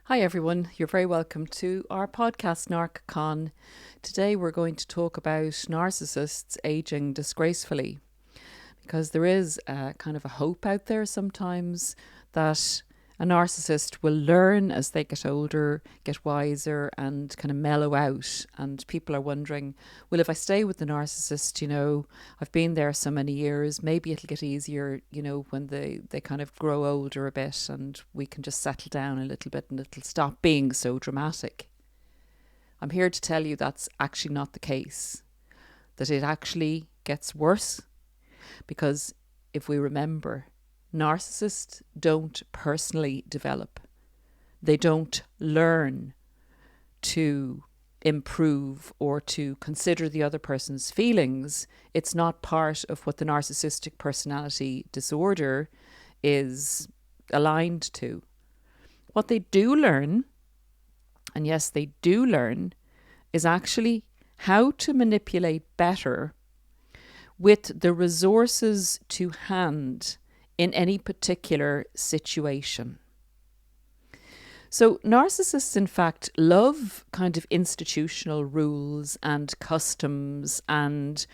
Hi everyone, you're very welcome to our podcast NarcCon. Today we're going to talk about narcissists aging disgracefully, because there is a kind of a hope out there sometimes that a narcissist will learn as they get older, get wiser and kind of mellow out. And people are wondering, well, if I stay with the narcissist, I've been there so many years, maybe it'll get easier, when they kind of grow older a bit and we can just settle down a little bit and it'll stop being so dramatic. I'm here to tell you that's actually not the case, that it actually gets worse, because if we remember, narcissists don't personally develop. They don't learn to improve or to consider the other person's feelings. It's not part of what the narcissistic personality disorder is aligned to. What they do learn, and yes, they do learn, is actually how to manipulate better with the resources to hand in any particular situation. So narcissists, in fact, love kind of institutional rules and customs and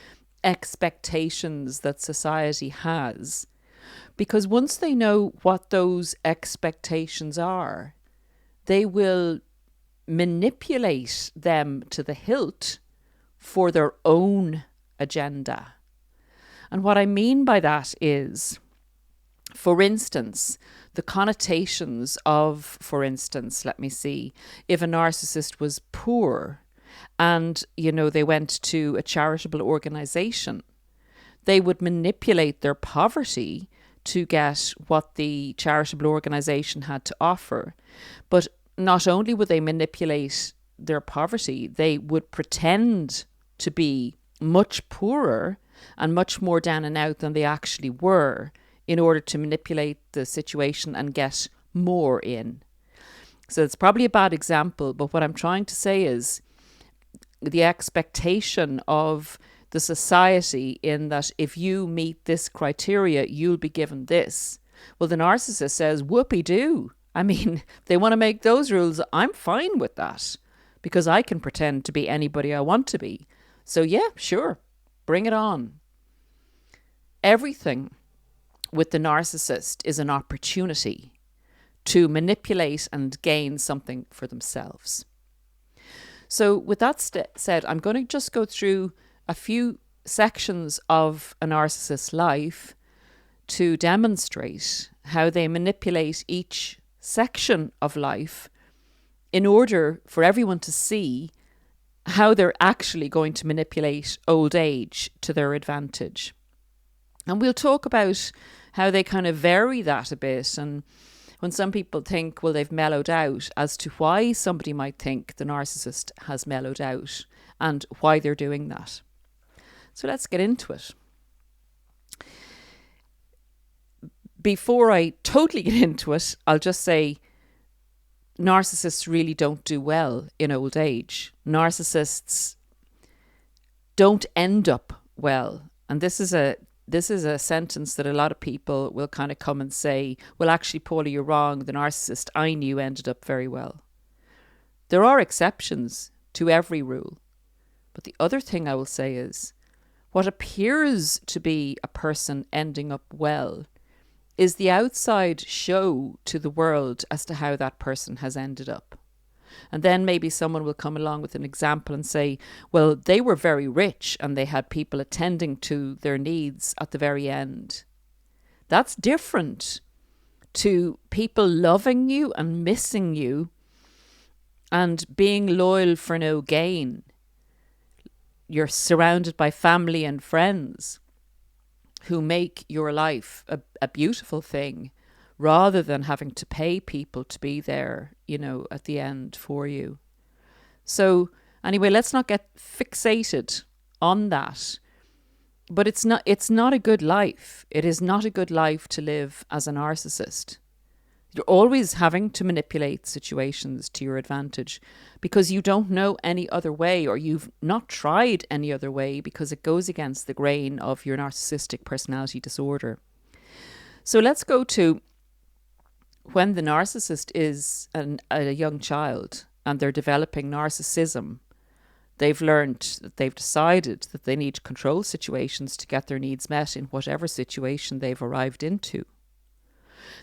expectations that society has, because once they know what those expectations are, they will manipulate them to the hilt for their own agenda. And what I mean by that is, for instance, the connotations of, let me see, if a narcissist was poor and, they went to a charitable organization, they would manipulate their poverty to get what the charitable organization had to offer. But not only would they manipulate their poverty, they would pretend to be much poorer and much more down and out than they actually were, in order to manipulate the situation and get more in. So it's probably a bad example, but what I'm trying to say is the expectation of the society in that if you meet this criteria, you'll be given this. Well, the narcissist says, whoopee-doo. I mean, they want to make those rules. I'm fine with that because I can pretend to be anybody I want to be. So yeah, sure, bring it on. Everything with the narcissist is an opportunity to manipulate and gain something for themselves. So with that said, I'm going to just go through a few sections of a narcissist's life to demonstrate how they manipulate each section of life in order for everyone to see how they're actually going to manipulate old age to their advantage. And we'll talk about how they kind of vary that a bit. And when some people think, well, they've mellowed out, as to why somebody might think the narcissist has mellowed out and why they're doing that. So let's get into it. Before I totally get into it, I'll just say narcissists really don't do well in old age. Narcissists don't end up well. And this is a sentence that a lot of people will kind of come and say, well, actually, Paula, you're wrong. The narcissist I knew ended up very well. There are exceptions to every rule. But the other thing I will say is, what appears to be a person ending up well is the outside show to the world as to how that person has ended up. And then maybe someone will come along with an example and say, well, they were very rich and they had people attending to their needs at the very end. That's different to people loving you and missing you and being loyal for no gain. You're surrounded by family and friends who make your life a beautiful thing, rather than having to pay people to be there, at the end for you. So anyway, let's not get fixated on that. But it's not a good life. It is not a good life to live as a narcissist. You're always having to manipulate situations to your advantage because you don't know any other way, or you've not tried any other way, because it goes against the grain of your narcissistic personality disorder. So let's go to when the narcissist is a young child and they're developing narcissism, they've learned that they've decided that they need to control situations to get their needs met in whatever situation they've arrived into.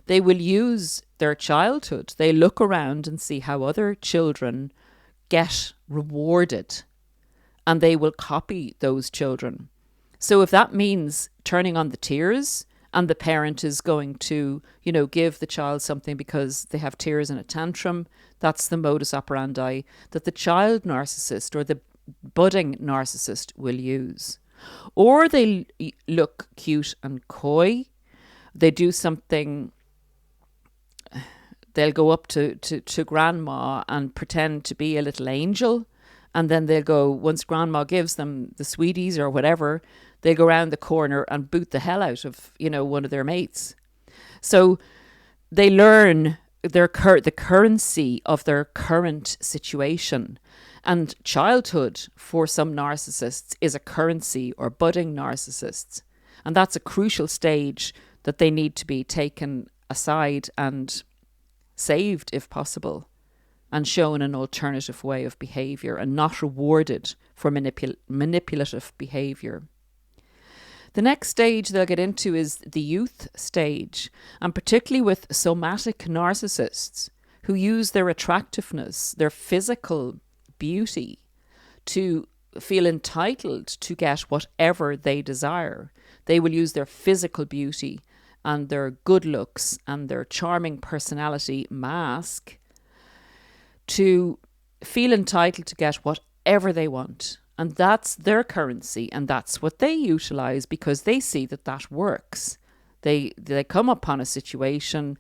They will use their childhood. They look around and see how other children get rewarded, and they will copy those children. So if that means turning on the tears, and the parent is going to, give the child something because they have tears in a tantrum, that's the modus operandi that the child narcissist or the budding narcissist will use. Or they look cute and coy. They do something. They'll go up to grandma and pretend to be a little angel. And then they'll go, once grandma gives them the sweeties or whatever, they go around the corner and boot the hell out of, one of their mates. So they learn the currency of their current situation. And childhood, for some narcissists, is a currency, or budding narcissists. And that's a crucial stage that they need to be taken aside and saved, if possible, and shown an alternative way of behaviour and not rewarded for manipulative behaviour. The next stage they'll get into is the youth stage, and particularly with somatic narcissists who use their attractiveness, their physical beauty, to feel entitled to get whatever they desire. They will use their physical beauty and their good looks and their charming personality mask to feel entitled to get whatever they want. And that's their currency, and that's what they utilize because they see that that works. They come upon a situation,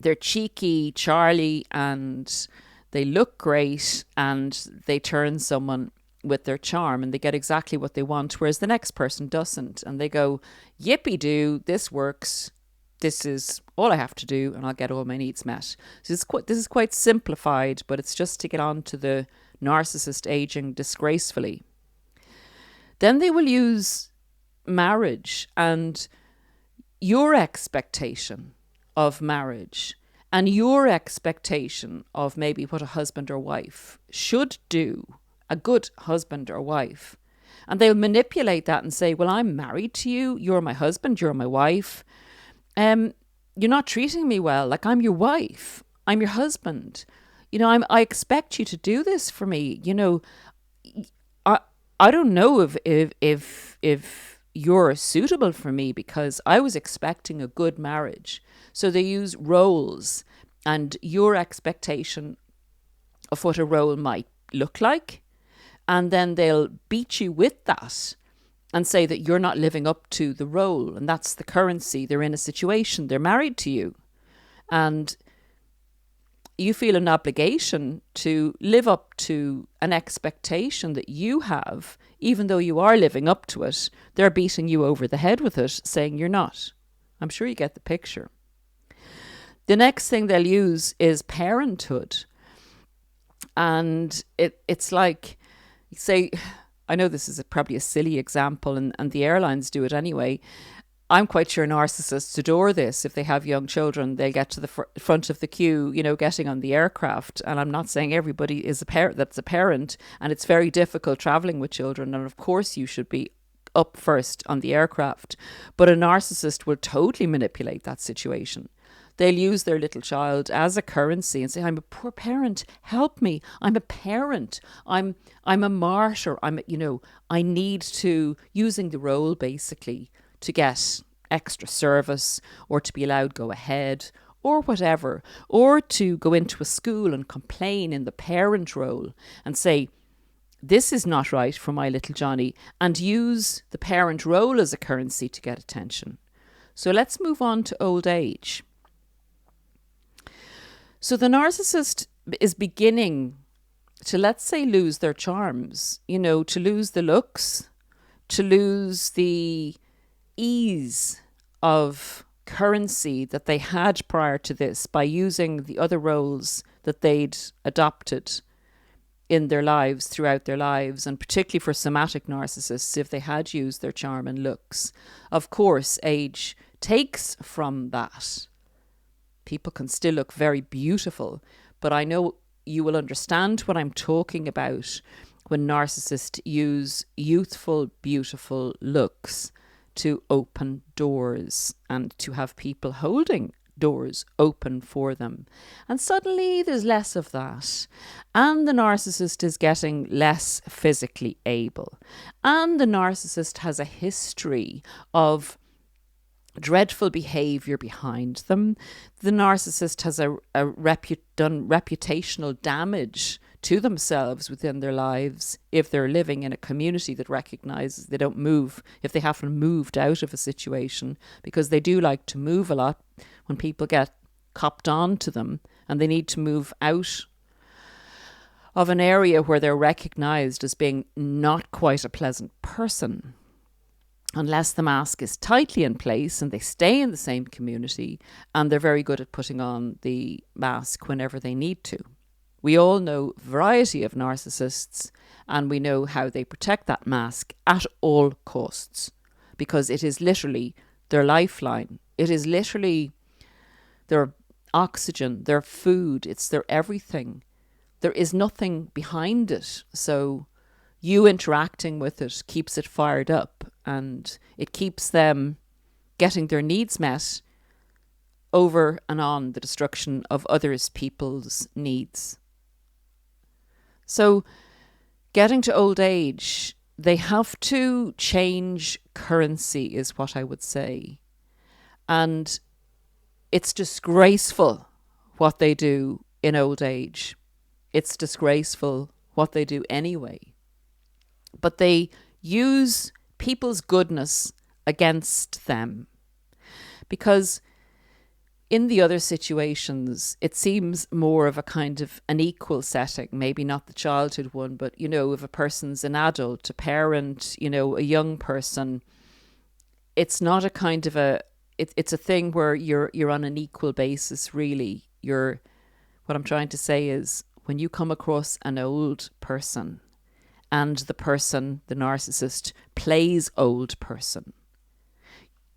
they're cheeky, Charlie, and they look great, and they turn someone with their charm, and they get exactly what they want, whereas the next person doesn't. And they go, yippee-doo, this works. This is all I have to do, and I'll get all my needs met. So this is quite simplified, but it's just to get on to the narcissist aging disgracefully. Then they will use marriage and your expectation of marriage and your expectation of maybe what a husband or wife should do, a good husband or wife. And they'll manipulate that and say, well, I'm married to you. You're my husband. You're my wife. You're not treating me well. Like, I'm your wife. I'm your husband. I expect you to do this for me. I don't know if you're suitable for me because I was expecting a good marriage. So they use roles and your expectation of what a role might look like. And then they'll beat you with that and say that you're not living up to the role. And that's the currency. They're in a situation. They're married to you. And you feel an obligation to live up to an expectation that you have, even though you are living up to it. They're beating you over the head with it, saying you're not. I'm sure you get the picture. The next thing they'll use is parenthood. And it's like, say, I know this is probably a silly example, and the airlines do it anyway. I'm quite sure narcissists adore this. If they have young children, they'll get to the front of the queue, getting on the aircraft. And I'm not saying everybody is a parent that's a parent, and it's very difficult traveling with children. And of course you should be up first on the aircraft. But a narcissist will totally manipulate that situation. They'll use their little child as a currency and say, I'm a poor parent, help me. I'm a parent. I'm a martyr. I need to, using the role basically, to get extra service or to be allowed go ahead or whatever, or to go into a school and complain in the parent role and say, this is not right for my little Johnny, and use the parent role as a currency to get attention. So let's move on to old age. So the narcissist is beginning to, let's say, lose their charms, to lose the looks, to lose the ease of currency that they had prior to this by using the other roles that they'd adopted in their lives, throughout their lives, and particularly for somatic narcissists, if they had used their charm and looks. Of course, age takes from that. People can still look very beautiful, but I know you will understand what I'm talking about when narcissists use youthful, beautiful looks to open doors and to have people holding doors open for them. And suddenly there's less of that. And the narcissist is getting less physically able. And the narcissist has a history of dreadful behavior behind them. The narcissist has done reputational damage to themselves within their lives if they're living in a community that recognizes they don't move, if they haven't moved out of a situation, because they do like to move a lot when people get copped on to them and they need to move out of an area where they're recognized as being not quite a pleasant person. Unless the mask is tightly in place and they stay in the same community, and they're very good at putting on the mask whenever they need to. We all know a variety of narcissists, and we know how they protect that mask at all costs, because it is literally their lifeline. It is literally their oxygen, their food, it's their everything. There is nothing behind it. So you interacting with it keeps it fired up, and it keeps them getting their needs met over and on the destruction of others' people's needs. So getting to old age, they have to change currency is what I would say. And it's disgraceful what they do in old age. It's disgraceful what they do anyway. But they use people's goodness against them, because in the other situations, it seems more of a kind of an equal setting, maybe not the childhood one, but, you know, if a person's an adult, a parent, you know, a young person, it's not a kind of it's a thing where you're on an equal basis, really. What I'm trying to say is, when you come across an old person and the person, the narcissist, plays old person,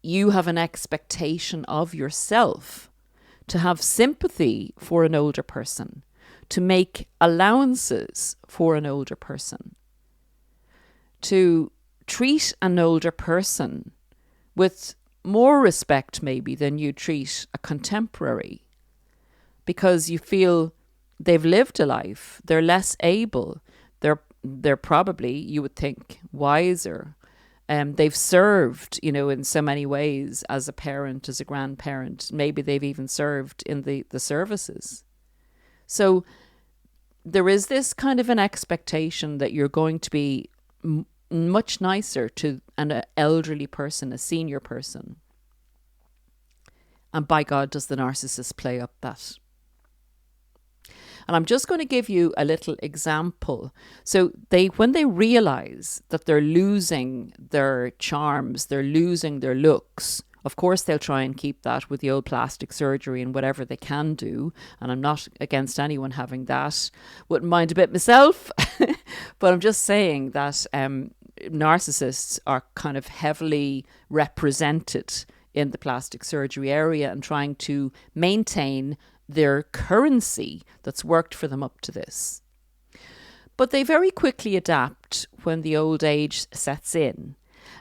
you have an expectation of yourself to have sympathy for an older person, to make allowances for an older person, to treat an older person with more respect maybe than you treat a contemporary, because you feel they've lived a life, they're less able, they're probably, you would think, wiser. They've served, you know, in so many ways as a parent, as a grandparent. Maybe they've even served in the services. So there is this kind of an expectation that you're going to be much nicer to an elderly person, a senior person. And by God, does the narcissist play up that. And I'm just going to give you a little example. So when they realize that they're losing their charms, they're losing their looks, of course they'll try and keep that with the old plastic surgery and whatever they can do. And I'm not against anyone having that. Wouldn't mind a bit myself. But I'm just saying that narcissists are kind of heavily represented in the plastic surgery area and trying to maintain their currency that's worked for them up to this. But they very quickly adapt when the old age sets in.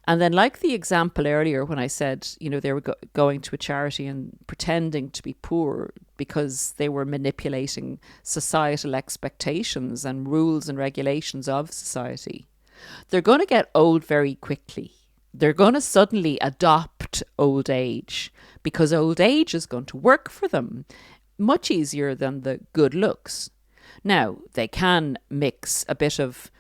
And then, like the example earlier when I said, you know, they were going to a charity and pretending to be poor because they were manipulating societal expectations and rules and regulations of society. They're going to get old very quickly. They're going to suddenly adopt old age because old age is going to work for them much easier than the good looks. Now, they can mix a bit of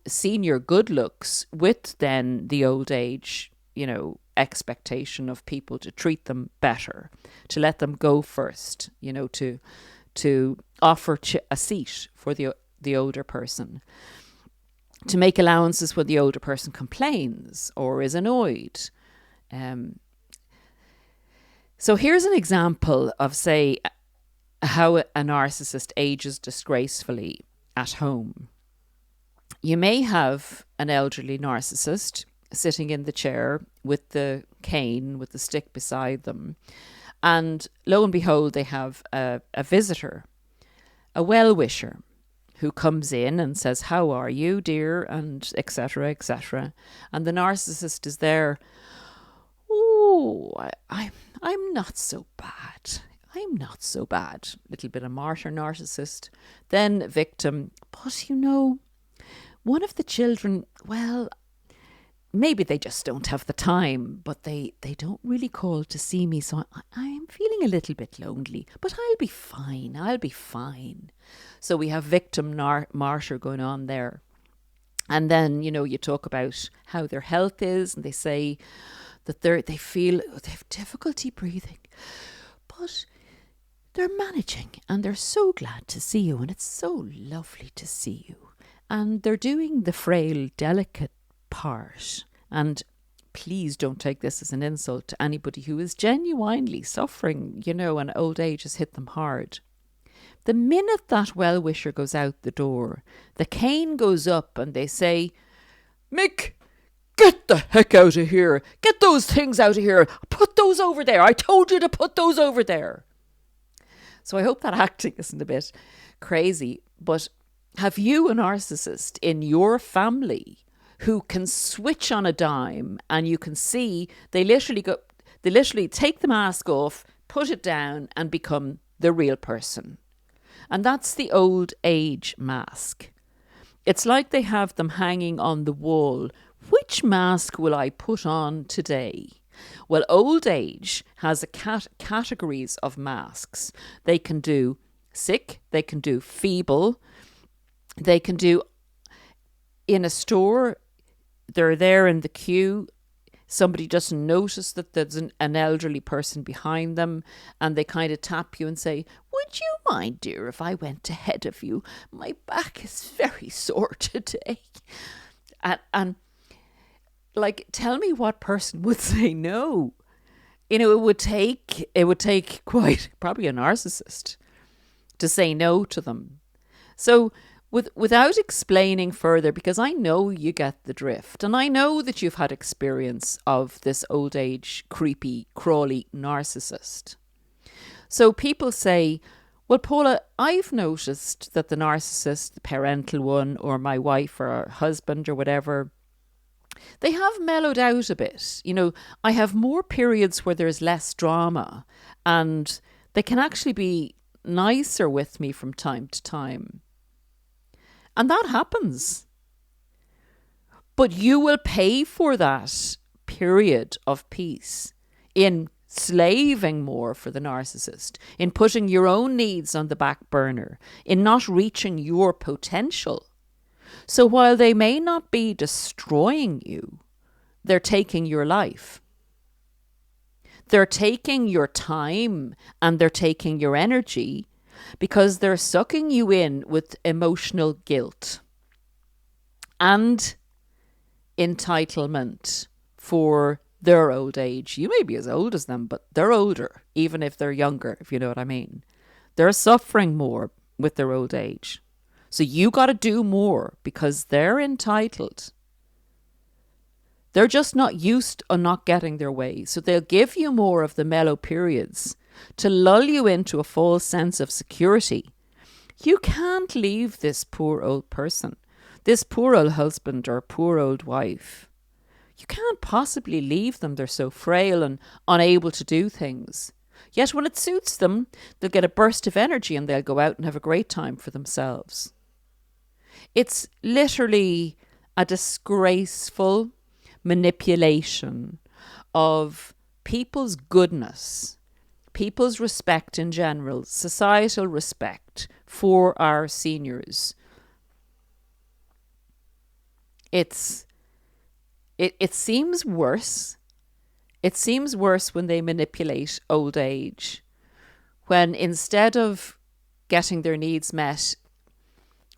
senior good looks with then the old age, you know, expectation of people to treat them better, to let them go first, you know, to offer a seat for the older person, to make allowances when the older person complains or is annoyed. So here's an example of, say, how a narcissist ages disgracefully at home. You may have an elderly narcissist sitting in the chair with the cane, with the stick beside them, And lo and behold, they have a visitor, a well-wisher, who comes in and says, "How are you, dear?" and etc., etc. And the narcissist is there. "Oh, I'm not so bad. I'm not so bad." Little bit of martyr narcissist. Then victim. "But one of the children, well, maybe they just don't have the time, but they don't really call to see me, so I'm feeling a little bit lonely, but I'll be fine. I'll be fine." So we have victim martyr going on there. And then, you talk about how their health is, and they say that they feel they have difficulty breathing, but they're managing, and they're so glad to see you, and it's so lovely to see you. And they're doing the frail, delicate part. And please don't take this as an insult to anybody who is genuinely suffering, and old age has hit them hard. The minute that well-wisher goes out the door, the cane goes up and they say, "Mick, get the heck out of here. Get those things out of here. Put those over there. I told you to put those over there." So I hope that acting isn't a bit crazy, but have you a narcissist in your family who can switch on a dime, and you can see they literally take the mask off, put it down, and become the real person? And that's the old age mask. It's like they have them hanging on the wall. Which mask will I put on today? Well, old age has a categories of masks. They can do sick, they can do feeble, they can do in a store, they're there in the queue, somebody doesn't notice that there's an elderly person behind them, and they kind of tap you and say, "Would you mind, dear, if I went ahead of you? My back is very sore today." And like, tell me what person would say no? It would take quite probably a narcissist to say no to them. So without explaining further, because I know you get the drift, and I know that you've had experience of this old age, creepy, crawly narcissist. So people say, "Well, Paula, I've noticed that the narcissist, the parental one, or my wife or our husband or whatever, they have mellowed out a bit. I have more periods where there's less drama, and they can actually be nicer with me from time to time." And that happens. But you will pay for that period of peace in slaving more for the narcissist, in putting your own needs on the back burner, in not reaching your potential. So while they may not be destroying you, they're taking your life. They're taking your time, and they're taking your energy, because they're sucking you in with emotional guilt and entitlement for their old age. You may be as old as them, but they're older, even if they're younger, if you know what I mean. They're suffering more with their old age. So you got to do more because they're entitled. They're just not used on not getting their way. So they'll give you more of the mellow periods to lull you into a false sense of security. You can't leave this poor old person, this poor old husband or poor old wife. You can't possibly leave them. They're so frail and unable to do things. Yet when it suits them, they'll get a burst of energy and they'll go out and have a great time for themselves. It's literally a disgraceful manipulation of people's goodness, people's respect in general, societal respect for our seniors. It seems worse. It seems worse when they manipulate old age, when instead of getting their needs met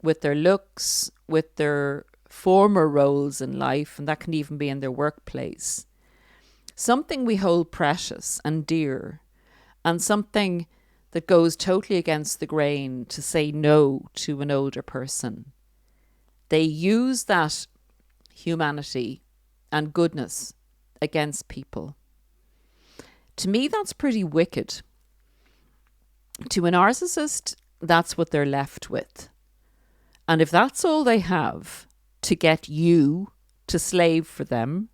with their looks, with their former roles in life, and that can even be in their workplace, something we hold precious and dear, and something that goes totally against the grain to say no to an older person. They use that humanity and goodness against people. To me, that's pretty wicked. To a narcissist, that's what they're left with. And if that's all they have to get you to slave for them,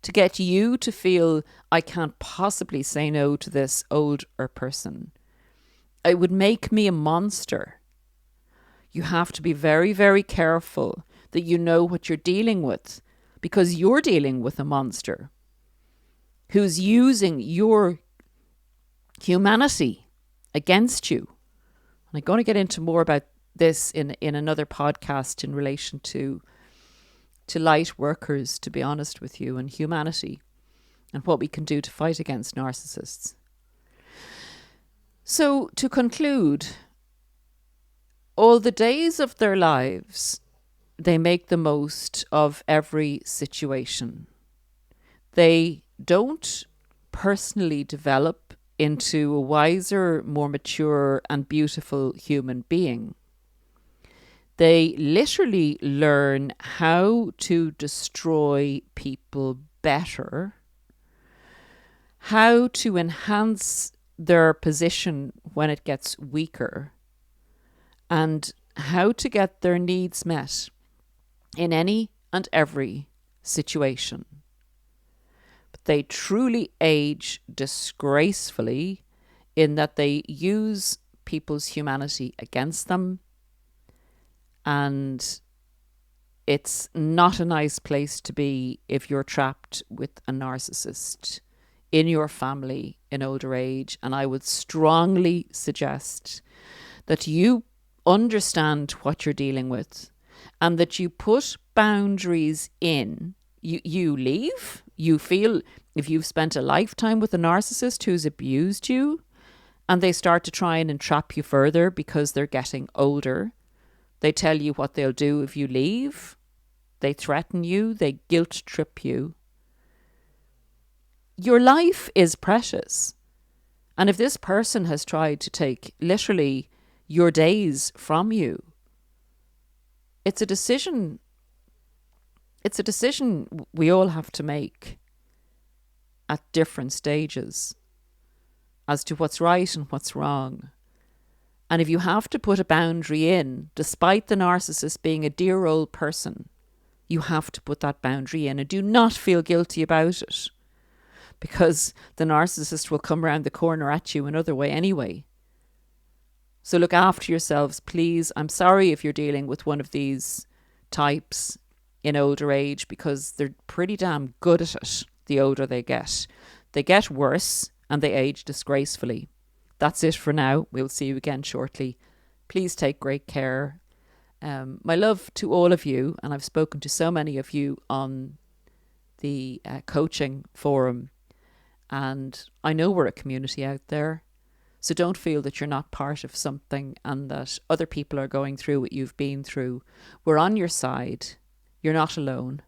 to get you to feel, I can't possibly say no to this older person, it would make me a monster. You have to be very, very careful that you know what you're dealing with, because you're dealing with a monster who's using your humanity against you. And I'm going to get into more about this in another podcast in relation to light workers, to be honest with you, and humanity and what we can do to fight against narcissists. So to conclude, all the days of their lives, they make the most of every situation. They don't personally develop into a wiser, more mature and beautiful human being. They literally learn how to destroy people better, how to enhance their position when it gets weaker, and how to get their needs met in any and every situation. But they truly age disgracefully in that they use people's humanity against them. And it's not a nice place to be if you're trapped with a narcissist in your family in older age. And I would strongly suggest that you understand what you're dealing with and that you put boundaries in. You leave. You feel if you've spent a lifetime with a narcissist who's abused you and they start to try and entrap you further because they're getting older, they tell you what they'll do if you leave. They threaten you. They guilt trip you. Your life is precious. And if this person has tried to take literally your days from you, it's a decision. It's a decision we all have to make at different stages as to what's right and what's wrong. And if you have to put a boundary in, despite the narcissist being a dear old person, you have to put that boundary in and do not feel guilty about it, because the narcissist will come around the corner at you another way anyway. So look after yourselves, please. I'm sorry if you're dealing with one of these types in older age, because they're pretty damn good at it the older they get. They get worse and they age disgracefully. That's it for now. We'll see you again shortly. Please take great care. My love to all of you, and I've spoken to so many of you on the coaching forum, and I know we're a community out there, so don't feel that you're not part of something and that other people are going through what you've been through. We're on your side. You're not alone.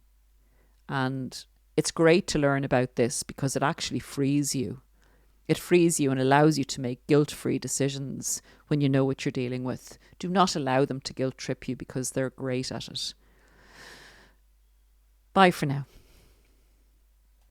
And it's great to learn about this because it actually frees you. It frees you and allows you to make guilt-free decisions when you know what you're dealing with. Do not allow them to guilt trip you because they're great at it. Bye for now.